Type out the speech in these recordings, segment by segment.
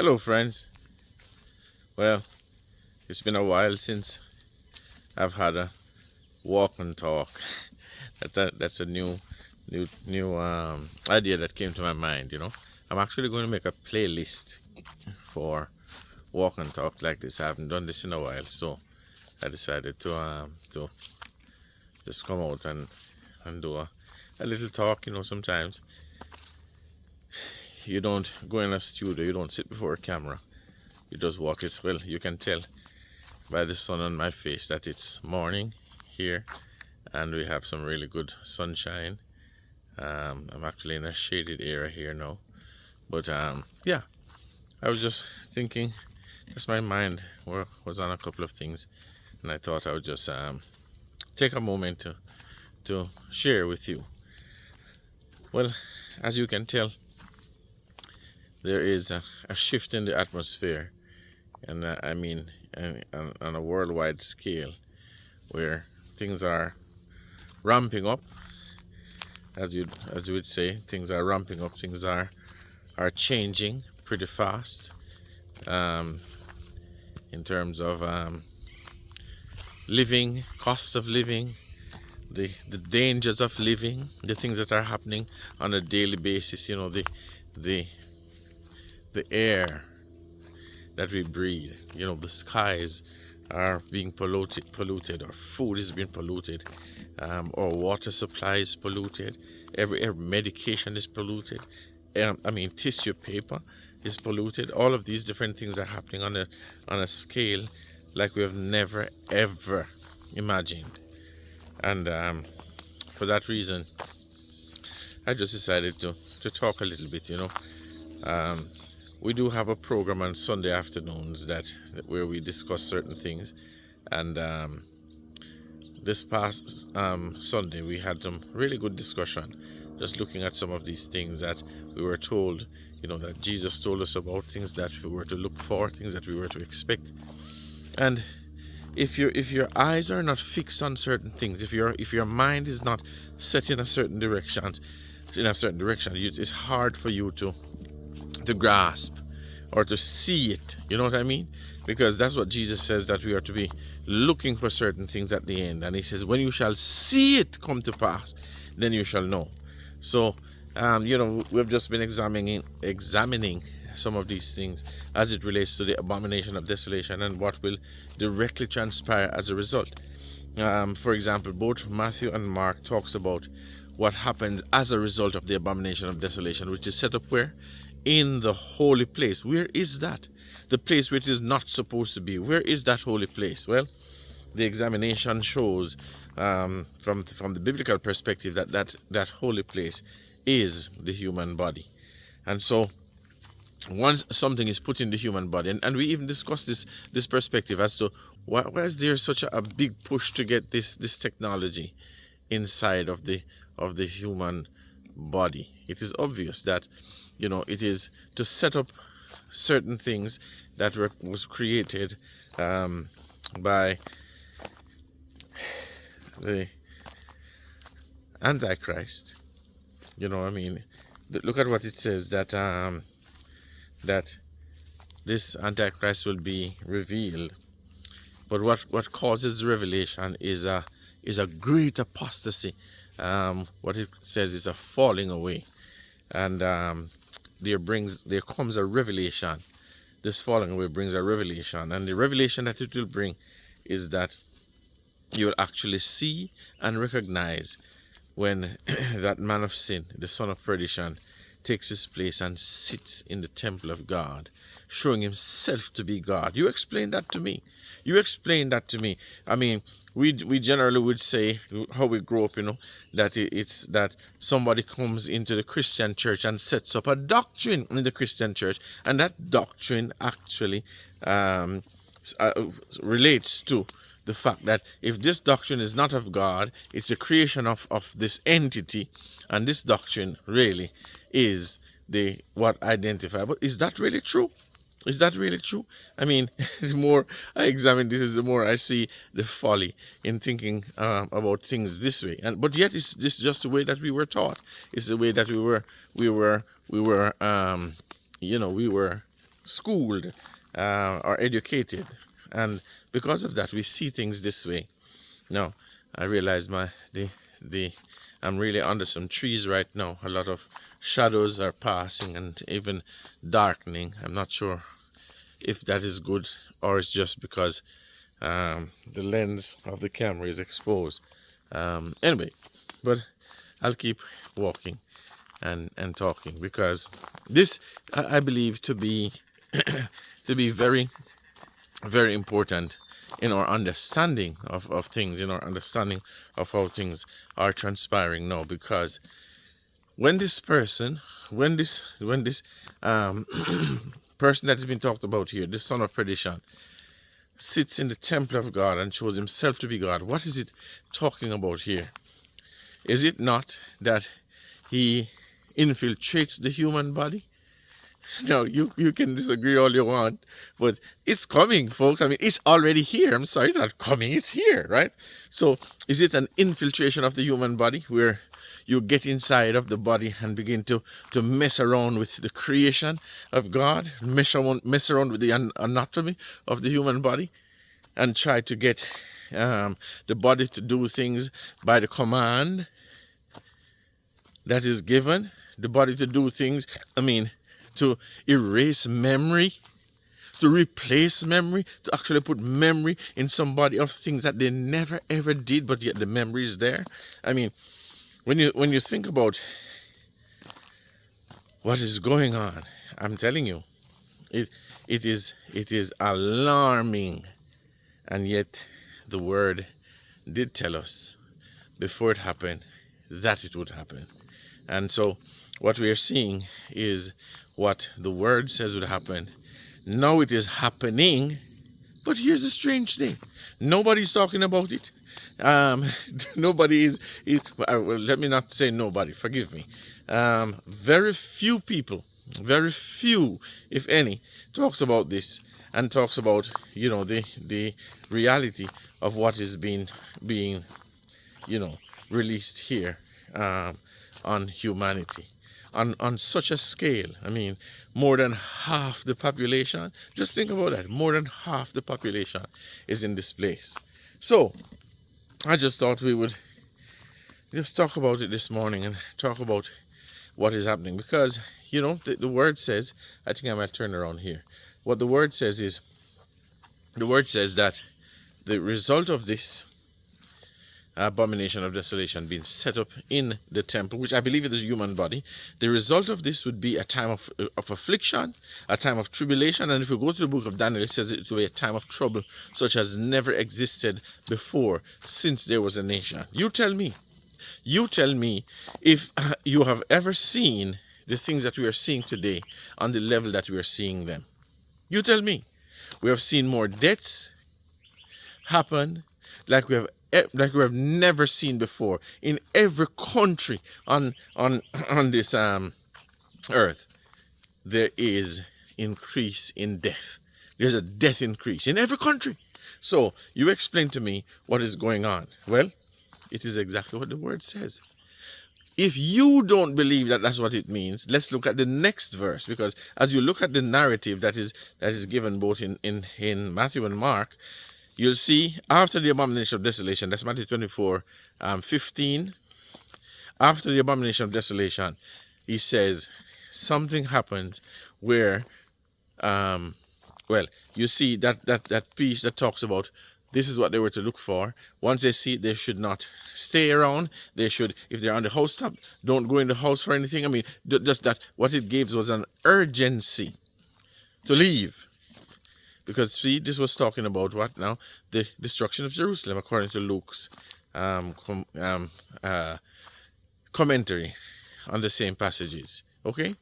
Hello, friends. Well, it's been a while since I've had a walk and talk. That's a new idea that came to my mind. I'm actually going to make a playlist for walk and talks like this. I haven't done this in a while, so I decided to just come out and do a little talk. Sometimes you don't go in a studio, you don't sit before a camera. You just walk. Well, you can tell by the sun on my face that it's morning here, and we have some really good sunshine. I'm actually in a shaded area here now, but yeah, I was just thinking, just my mind was on a couple of things, and I thought I would just take a moment to share with you. Well, as you can tell, there is a shift in the atmosphere, and I mean on a worldwide scale, where things are ramping up, as you would say. Things are ramping up. Things are changing pretty fast, in terms of living, cost of living, the dangers of living, the things that are happening on a daily basis. The air that we breathe. The skies are being polluted. Our food is being polluted. Our water supply is polluted. Every medication is polluted. Tissue paper is polluted. All of these different things are happening on a scale like we have never ever imagined. And for that reason, I just decided to talk a little bit. We do have a program on Sunday afternoons where we discuss certain things, and this past Sunday we had some really good discussion, just looking at some of these things that we were told, that Jesus told us about, things that we were to look for, things that we were to expect. And if your eyes are not fixed on certain things, if your mind is not set in a certain direction, it's hard for you to grasp or to see it. You know what I mean? Because that's what Jesus says, that we are to be looking for certain things at the end. And he says, when you shall see it come to pass, then you shall know. So we've just been examining some of these things as it relates to the abomination of desolation and what will directly transpire as a result. For example, both Matthew and Mark talks about what happens as a result of the abomination of desolation, which is set up where? In the holy place. Where is that? The place which is not supposed to be. Where is that holy place? Well, the examination shows, from the biblical perspective, that holy place is the human body. And so once something is put in the human body, and we even discussed this perspective as to why is there such a big push to get this technology inside of the human body. It is obvious that it is to set up certain things that was created by the Antichrist. Look at what it says, that that this Antichrist will be revealed. But what causes revelation is a great apostasy. What it says is a falling away, and there comes a revelation. This falling away brings a revelation, and the revelation that it will bring is that you will actually see and recognize when that man of sin, the son of perdition, takes his place and sits in the temple of God, showing himself to be God. You explain that to me. We generally would say, how we grow up, that it's that somebody comes into the Christian church and sets up a doctrine in the Christian church, and that doctrine actually relates to the fact that if this doctrine is not of God, it's a creation of this entity, and this doctrine really is what identify. But is that really true? Is that really true? The more I examine this, the more I see the folly in thinking about things this way. But yet, it's just the way that we were taught. It's the way that we were schooled or educated, and because of that, we see things this way. Now, I realize the I'm really under some trees right now. A lot of shadows are passing and even darkening. I'm not sure if that is good or it's just because the lens of the camera is exposed. Anyway, but I'll keep walking and talking, because this I believe to be to be very, very important in our understanding of things, in our understanding of how things are transpiring now. Because when this person, when this person that has been talked about here, the son of perdition, sits in the temple of God and shows himself to be God, what is it talking about here? Is it not that he infiltrates the human body? No, you can disagree all you want, but it's coming, folks. I mean, it's already here. I'm sorry, it's not coming, it's here, right? So is it an infiltration of the human body where you get inside of the body and begin to mess around with the creation of God, mess around with the anatomy of the human body, and try to get the body to do things by the command that is given, the body to do things, to erase memory, to replace memory, to actually put memory in somebody of things that they never ever did, but yet the memory is there. I mean, when you think about what is going on, I'm telling you, it is alarming. And yet the word did tell us before it happened that it would happen. And so what we are seeing is what the word says would happen. Now it is happening, but here's the strange thing. Nobody's talking about it. Nobody is well, let me not say nobody, forgive me. Very few people, very few, if any, talks about this and talks about, the reality of what is being released here on humanity on such a scale. I mean, more than half the population, just think about that, more than half the population is in this place. So I just thought we would just talk about it this morning and talk about what is happening, because the word says, I think I might turn around here. What the word says is, the word says that the result of this abomination of desolation being set up in the temple, which I believe is the human body, the result of this would be a time of affliction, a time of tribulation. And if you go to the book of Daniel, it says it will be a time of trouble such as never existed before since there was a nation. You tell me if you have ever seen the things that we are seeing today on the level that we are seeing them. You tell me. We have seen more deaths happen like we have never seen before in every country on this earth. There is increase in death. There's a death increase in every country. So you explain to me what is going on. Well, it is exactly what the word says. If you don't believe that that's what it means, let's look at the next verse, because as you look at the narrative that is given both in Matthew and Mark, you'll see after the abomination of desolation, that's Matthew 24, 15. After the abomination of desolation, he says something happens where, you see that piece that talks about this is what they were to look for. Once they see it, they should not stay around. They should, if they're on the housetop, don't go in the house for anything. I mean, just that what it gives was an urgency to leave. Because, see, this was talking about what now? The destruction of Jerusalem, according to Luke's commentary on the same passages. Okay?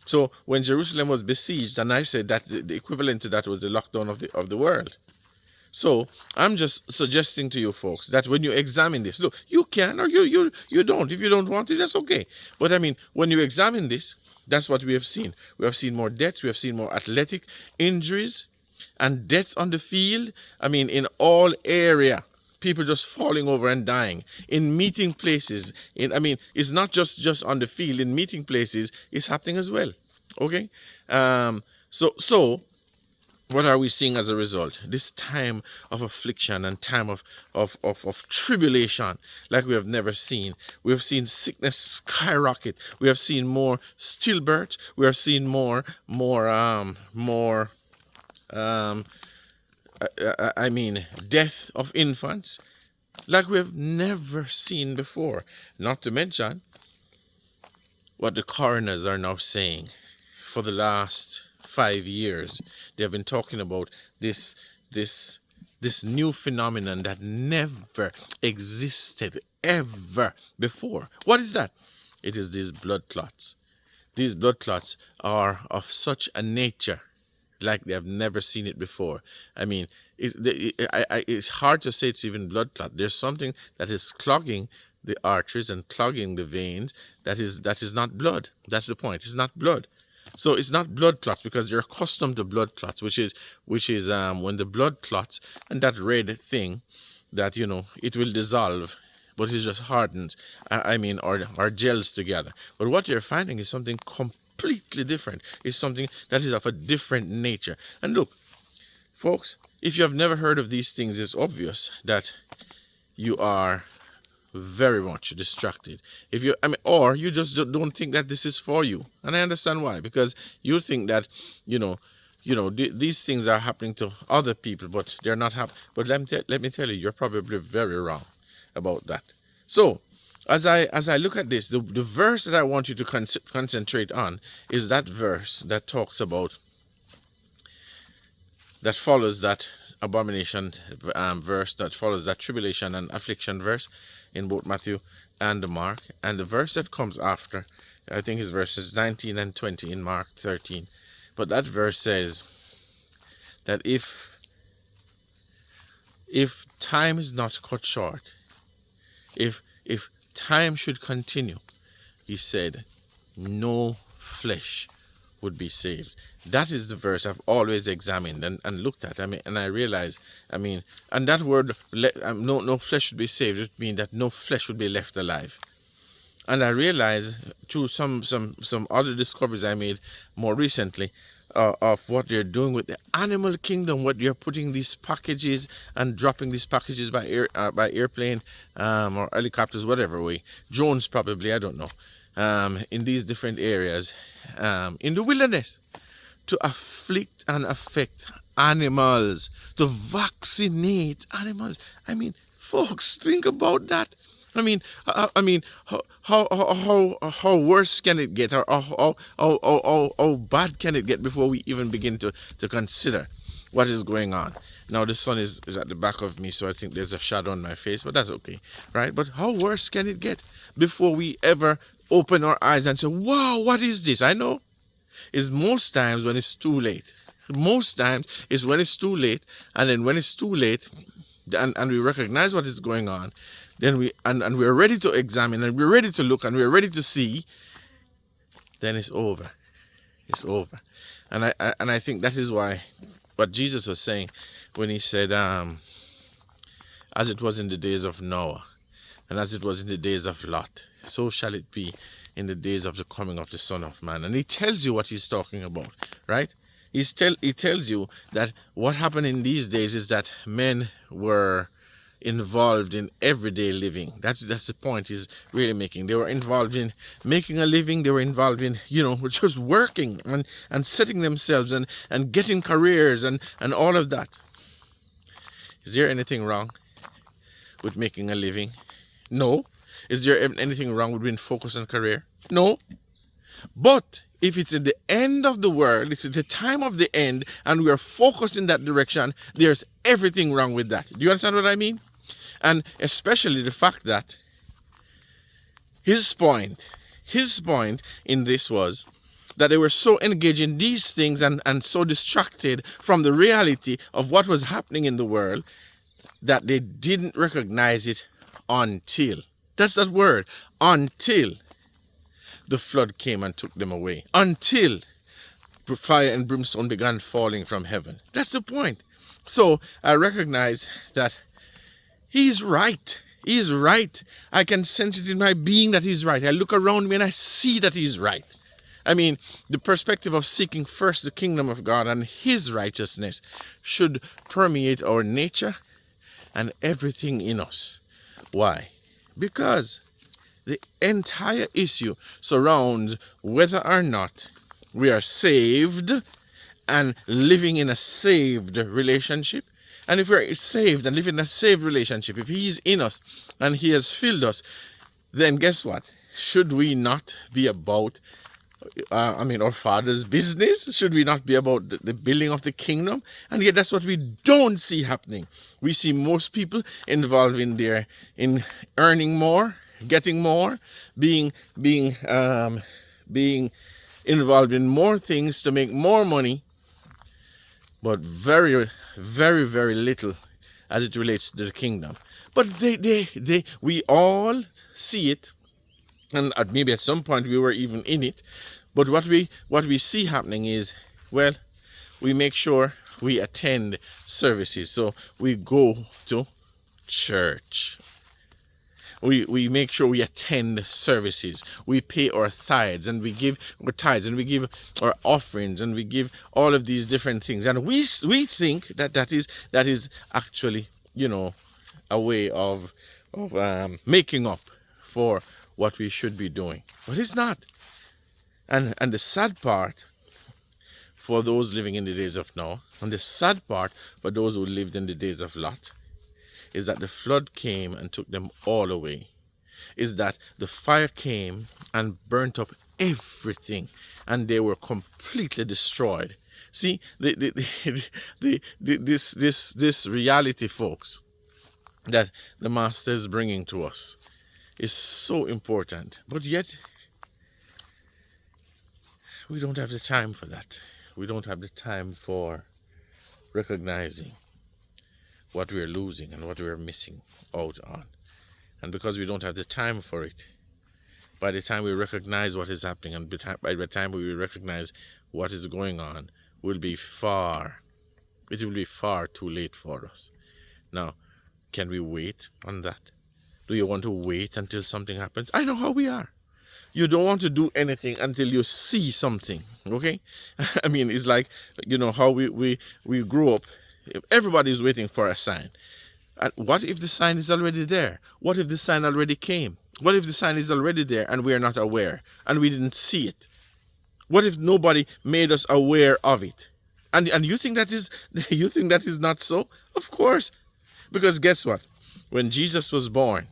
So, when Jerusalem was besieged, and I said that the equivalent to that was the lockdown of the world. So, I'm just suggesting to you folks that when you examine this, look, you can or you don't. If you don't want it, that's okay. But, I mean, when you examine this, that's what we have seen. We have seen more deaths. We have seen more athletic injuries and deaths on the field. I mean, in all area, people just falling over and dying. In meeting places, it's not just on the field. In meeting places, it's happening as well. Okay? So what are we seeing as a result? This time of affliction and time of tribulation like we have never seen. We have seen sickness skyrocket. We have seen more stillbirth. We have seen more I mean death of infants like we have never seen before. Not to mention what the coroners are now saying. For the last 5 years, they have been talking about this new phenomenon that never existed ever before. What is that? It is these blood clots. These blood clots are of such a nature like they have never seen it before. I mean, it's hard to say it's even blood clot. There's something that is clogging the arteries and clogging the veins that is not blood. That's the point. It's not blood. So it's not blood clots because you're accustomed to blood clots, which is when the blood clots and that red thing that it will dissolve, but it just hardens. Or gels together. But what you're finding is something completely different. It's something that is of a different nature. And look, folks, if you have never heard of these things, it's obvious that you are very much distracted. Or you just don't think that this is for you. And I understand why, because you think that these things are happening to other people, but they're not happening. But let me tell you, you're probably very wrong about that. So as I look at this, the verse that I want you to concentrate on is that verse that talks about, that follows that abomination verse, that follows that tribulation and affliction verse in both Matthew and Mark. And the verse that comes after, I think, is verses 19 and 20 in Mark 13. But that verse says that if time is not cut short, if time should continue, he said, no flesh would be saved. That is the verse I've always examined and looked at. And I realized, and that word, no flesh should be saved, it means that no flesh would be left alive. And I realized through some other discoveries I made more recently of what they're doing with the animal kingdom, what you're putting these packages and dropping these packages by airplane or helicopters, whatever way, drones probably, I don't know, in these different areas, in the wilderness, to afflict and affect animals, to vaccinate animals. Folks, think about that. How worse can it get, or how bad can it get before we even begin to consider what is going on? Now the sun is at the back of me, so I think there's a shadow on my face, but that's okay, right? But how worse can it get before we ever open our eyes and say, wow, what is this? I know it's most times when it's too late. Most times is when it's too late, and then when it's too late, and we recognize what is going on, then we're ready to examine, and we're ready to look, and we're ready to see, then it's over. It's over. And I think that is why what Jesus was saying when he said, as it was in the days of Noah, and as it was in the days of Lot, so shall it be in the days of the coming of the Son of Man. And he tells you what he's talking about, right? He tells you that what happened in these days is that men were involved in everyday living. That's the point he's really making. They were involved in making a living. They were involved in just working and setting themselves and getting careers and all of that. Is there anything wrong with making a living? No. Is there anything wrong with being focused on career? No. But if it's at the end of the world, it's at the time of the end, and we are focused in that direction, there's everything wrong with that. Do you understand what I mean? And especially the fact that his point in this was that they were so engaged in these things and so distracted from the reality of what was happening in the world that they didn't recognize it until, that's that word, until the flood came and took them away. Until fire and brimstone began falling from heaven. That's the point. So I recognize that he's right. He's right. I can sense it in my being that he's right. I look around me and I see that he's right. I mean, the perspective of seeking first the kingdom of God and his righteousness should permeate our nature and everything in us. Why? Because the entire issue surrounds whether or not we are saved and living in a saved relationship. And if we're saved and living in a saved relationship, if he's in us and he has filled us, then guess what? Should we not be about, our Father's business? Should we not be about the building of the kingdom? And yet that's what we don't see happening. We see most people involved in earning more, getting more, being involved in more things to make more money, but very, very, very little as it relates to the kingdom. But we all see it, and maybe at some point we were even in it. But what we see happening is, well, we make sure we attend services. So we go to church. We make sure we attend services. We pay our tithes, and we give our tithes, and we give our offerings, and we give all of these different things. And we think that is actually, a way of making up for what we should be doing. But it's not. And the sad part for those living in the days of Noah, and the sad part for those who lived in the days of Lot, is that the flood came and took them all away. Is that the fire came and burnt up everything, and they were completely destroyed. See, this reality, folks, that the Master is bringing to us is so important. But yet, we don't have the time for that. We don't have the time for recognizing what we're losing and what we're missing out on. And because we don't have the time for it, by the time we recognize what is happening, and by the time we recognize what is going on, it will be far too late for us. Now, can we wait on that? Do you want to wait until something happens? I know how we are. You don't want to do anything until you see something, okay? I mean, it's like, how we grew up. Everybody's waiting for a sign. And what if the sign is already there? What if the sign already came? What if the sign is already there and we are not aware and we didn't see it? What if nobody made us aware of it? And you think that is not so? Of course. Because guess what? When Jesus was born,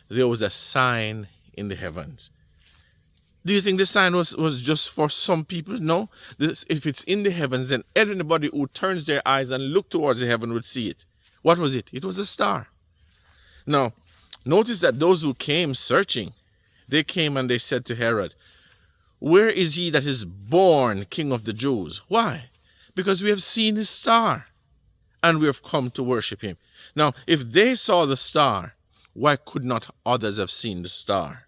there was a sign in the heavens. Do you think the sign was just for some people? No. If it's in the heavens, then anybody who turns their eyes and look towards the heaven would see it. What was it? It was a star. Now, notice that those who came searching, they came and they said to Herod, "Where is he that is born King of the Jews?" Why? Because we have seen his star, and we have come to worship him. Now, if they saw the star, why could not others have seen the star?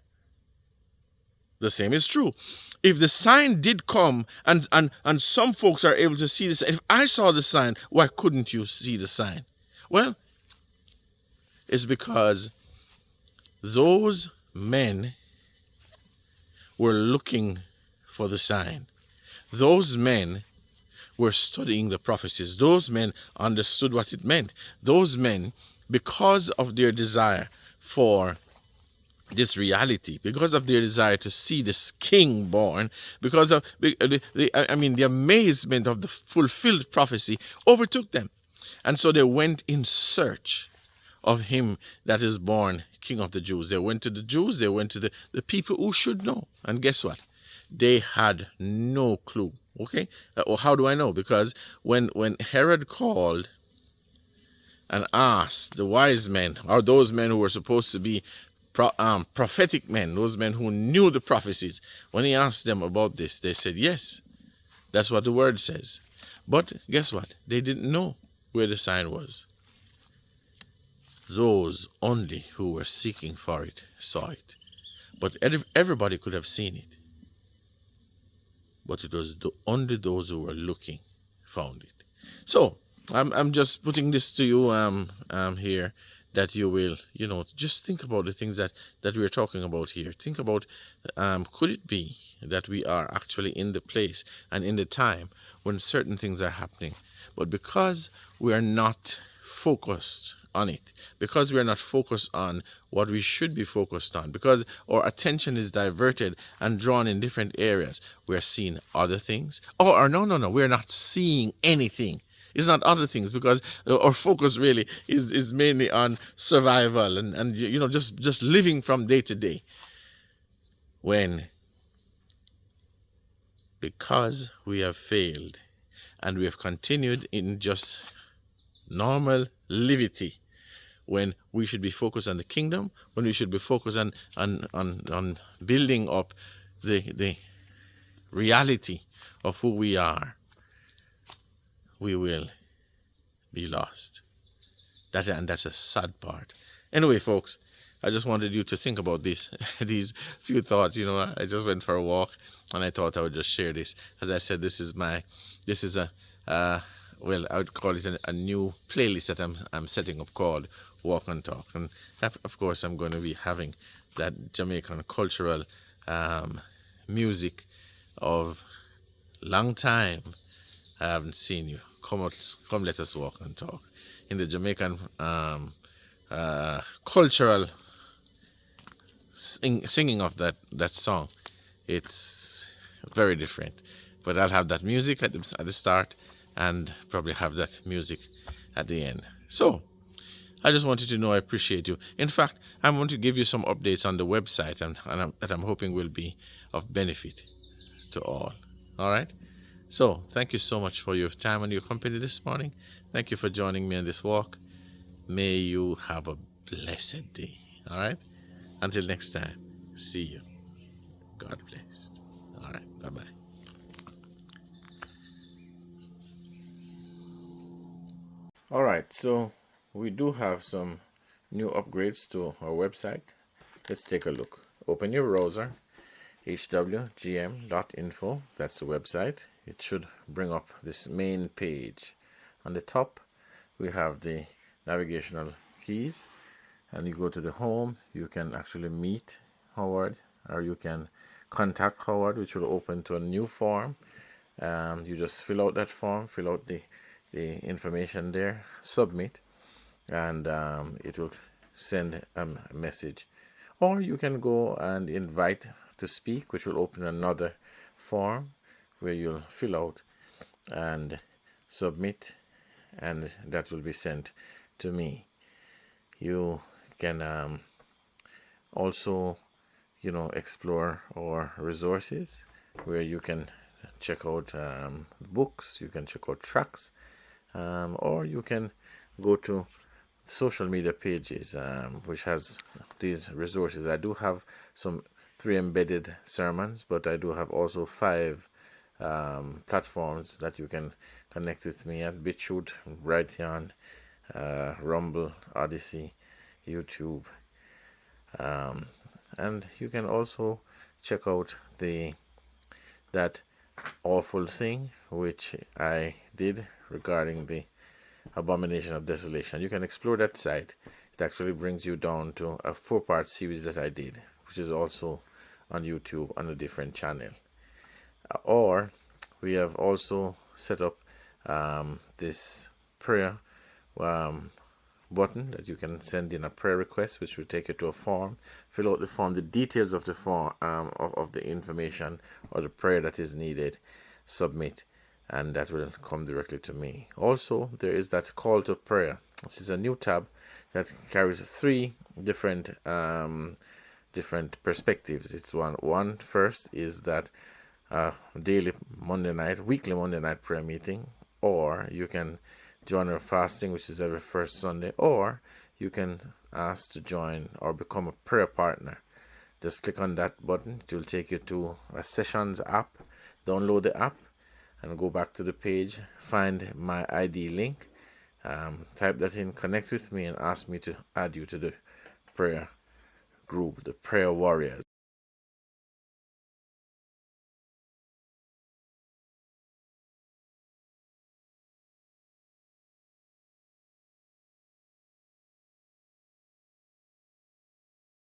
The same is true. If the sign did come and some folks are able to see the sign, if I saw the sign, why couldn't you see the sign? Well, it's because those men were looking for the sign. Those men were studying the prophecies. Those men understood what it meant. Those men, because of their desire for this reality, because of their desire to see this king born, because of the amazement of the fulfilled prophecy overtook them. And so they went in search of him that is born King of the Jews. They went to the Jews, they went to the people who should know. And guess what? They had no clue. Okay? How do I know? Because when Herod called and asked the wise men, or those men who were supposed to be prophetic men, those men who knew the prophecies, when he asked them about this, they said, yes, that's what the word says. But guess what? They didn't know where the sign was. Those only who were seeking for it saw it. But everybody could have seen it. But it was only those who were looking found it. So I'm just putting this to you here that you will, just think about the things that we're talking about here. Think about, could it be that we are actually in the place and in the time when certain things are happening, but because we are not focused on it, because we are not focused on what we should be focused on, because our attention is diverted and drawn in different areas, we are seeing other things. Or no, we're not seeing anything. It's not other things, because our focus really is mainly on survival and just living from day to day. When, because we have failed and we have continued in just normal levity, when we should be focused on the kingdom, when we should be focused on building up the reality of who we are, we will be lost. That's a sad part. Anyway, folks, I just wanted you to think about this, these few thoughts. I just went for a walk, and I thought I would just share this. As I said, this is a well, I would call it a new playlist that I'm setting up called Walk and Talk, and of course I'm going to be having that Jamaican cultural music of long time I haven't seen you. Come let us walk and talk. In the Jamaican cultural singing of that song, it's very different. But I'll have that music at the start, and probably have that music at the end. So I just wanted to know I appreciate you. In fact, I want to give you some updates on the website, that I'm hoping will be of benefit to all. All right. So thank you so much for your time and your company this morning. Thank you for joining me on this walk. May you have a blessed day. All right. Until next time. See you. God bless. All right. Bye-bye. All right. So we do have some new upgrades to our website. Let's take a look. Open your browser, hwgm.info. That's the website. It should bring up this main page. On the top, we have the navigational keys, and you go to the home. You can actually meet Howard, or you can contact Howard, which will open to a new form. You just fill out that form, fill out the information there, submit, and it will send a message. Or you can go and invite to speak, which will open another form where you'll fill out and submit, and that will be sent to me. You can also explore our resources, where you can check out books, you can check out tracks, or you can go to social media pages, which has these resources. I do have some 3 embedded sermons, but I do have also 5 platforms that you can connect with me at: BitChute, Brighteon, Rumble, Odyssey, YouTube, and you can also check out that awful thing which I did regarding the abomination of desolation. You can explore that site. It actually brings you down to a 4-part series that I did, which is also on YouTube on a different channel. Or we have also set up this prayer button that you can send in a prayer request, which will take you to a form. Fill out the form, the details of the form, of the information or the prayer that is needed, submit, and that will come directly to me. Also, there is that call to prayer. This is a new tab that carries 3 different perspectives. It's one first is that weekly Monday night prayer meeting, or you can join our fasting, which is every first Sunday, or you can ask to join or become a prayer partner. Just click on that button. It will take you to a Sessions app. Download the app and go back to the page, find my ID link, type that in, connect with me, and ask me to add you to the prayer group, the prayer warriors.